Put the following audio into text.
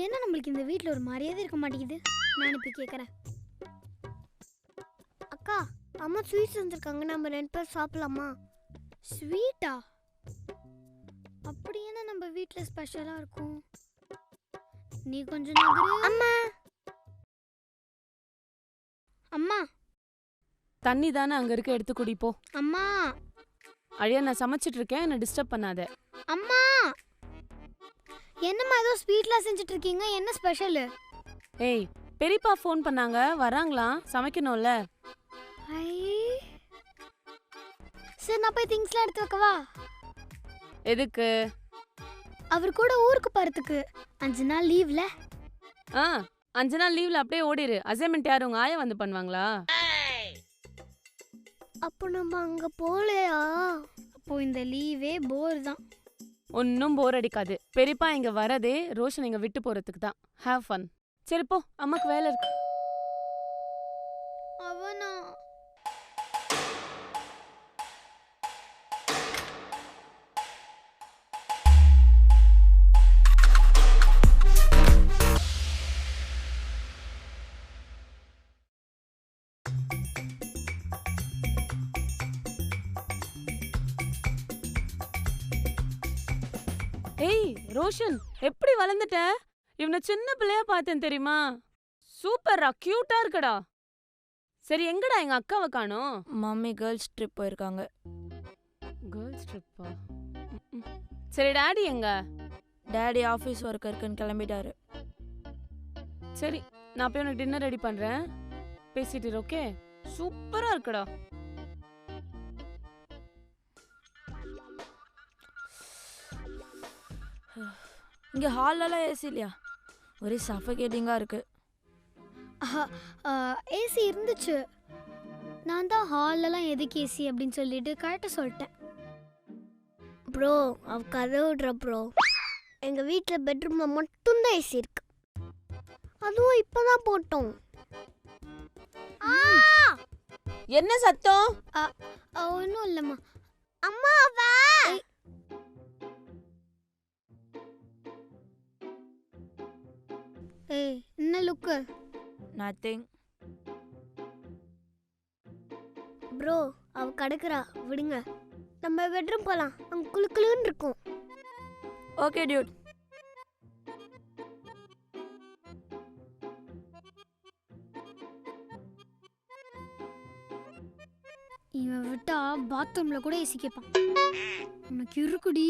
ஏன்னா நம்மளுக்கு இந்த வீட்டில் ஒரு மரியாதை இருக்க மாட்டேங்குது. நான் இப்போ கேட்குறேன். அக்கா, அம்மா ஸ்வீட் செஞ்சுருக்காங்க, நம்ம 2 பேர் சாப்பிடலாமா? ஸ்வீட்டா? அப்படி என்ன நம்ம வீட்டில் ஸ்பெஷலாக இருக்கும்? நீ கொஞ்சம் நகரு. அம்மா அம்மா தண்ணி தானே அங்க இருக்க, எடுத்து குடிப்போ. அம்மா அழியா, நான் சமைச்சிட்டு இருக்கேன், என்ன டிஸ்டர்ப் பண்ணாத. அம்மா என்னம்மா ஏதோ ஸ்வீட்லாம் செஞ்சுட்டு இருக்கீங்க? என்ன ஸ்பெஷல்? ஏய், பெரியப்பா ஃபோன் பண்ணாங்க, வராங்களாம், சமைக்கணும்ல. சரி, நான் போய் திங்ஸ்லாம் எடுத்து வைக்கவா? எதுக்கு? அவர் கூட ஊருக்கு போறதுக்கு 5 நாள் லீவ்ல. 5 நாள் லீவ்ல அப்படியே ஓடிரு. அசைன்மெண்ட் யாரு, உங்க ஆயா வந்து பண்ணுவாங்களா? அப்போ நம்ம அங்க போலையா? அப்போ இந்த லீவே போர் தான். ஒன்னும் போர் அடிக்காது. பெரியப்பா இங்க வரதே ரோஷன் இங்க விட்டு போறதுக்கு தான். Have fun. சரி போ, அம்மாக்கு வேலை இருக்கு. அவனா? ஏய் ரோஷன், எப்படி வளர்ந்துட்ட? இவனை சின்ன பிள்ளையா பார்த்தேன் தெரியுமா? சூப்பர்ரா, கியூட்டா இருக்கடா. சரி, எங்கடா எங்க அக்காவை காணோம்? மம்மி கேர்ள்ஸ் ட்ரிப் போயிருக்காங்க. கேர்ள்ஸ் ட்ரிப்பா? சரி, டாடி எங்க? டேடி ஆஃபீஸ் ஒர்க் இருக்குன்னு கிளம்பிட்டாரு. சரி, நான் போய் உனக்கு டின்னர் ரெடி பண்றேன். பேசிட்டு இரு, ஓகே? சூப்பரா இருக்குடா. இங்கே ஹாலெல்லாம் ஏசி இல்லையா? ஒரே சஃபகேட்டிங்காக இருக்கு. ஏசி இருந்துச்சு. நான் தான் ஹாலெல்லாம் எதுக்கு ஏசி அப்படின்னு சொல்லிட்டு கரெக்டாக சொல்லிட்டேன். ப்ரோ, அவ கதை விடுற ப்ரோ. எங்க வீட்டில் பெட்ரூம்ல மட்டும்தான் ஏசி இருக்கு. அதுவும் இப்பதான் போட்டோம். என்ன சத்தம்? ஒன்றும் இல்லைம்மா. அம்மா வா. ஏய், என்ன லுக்கு? நத்திங். ப்ரோ, அவ கடக்குறா, விடுங்க. நம்ம பெட்ரூம் போலாம், அங்க குளு குளுன்னு இருக்கும். Okay Dude. இவன் விட்டா பாத்ரூம்ல கூட ஏசி கேட்பான். உனக்கு இருக்குடி.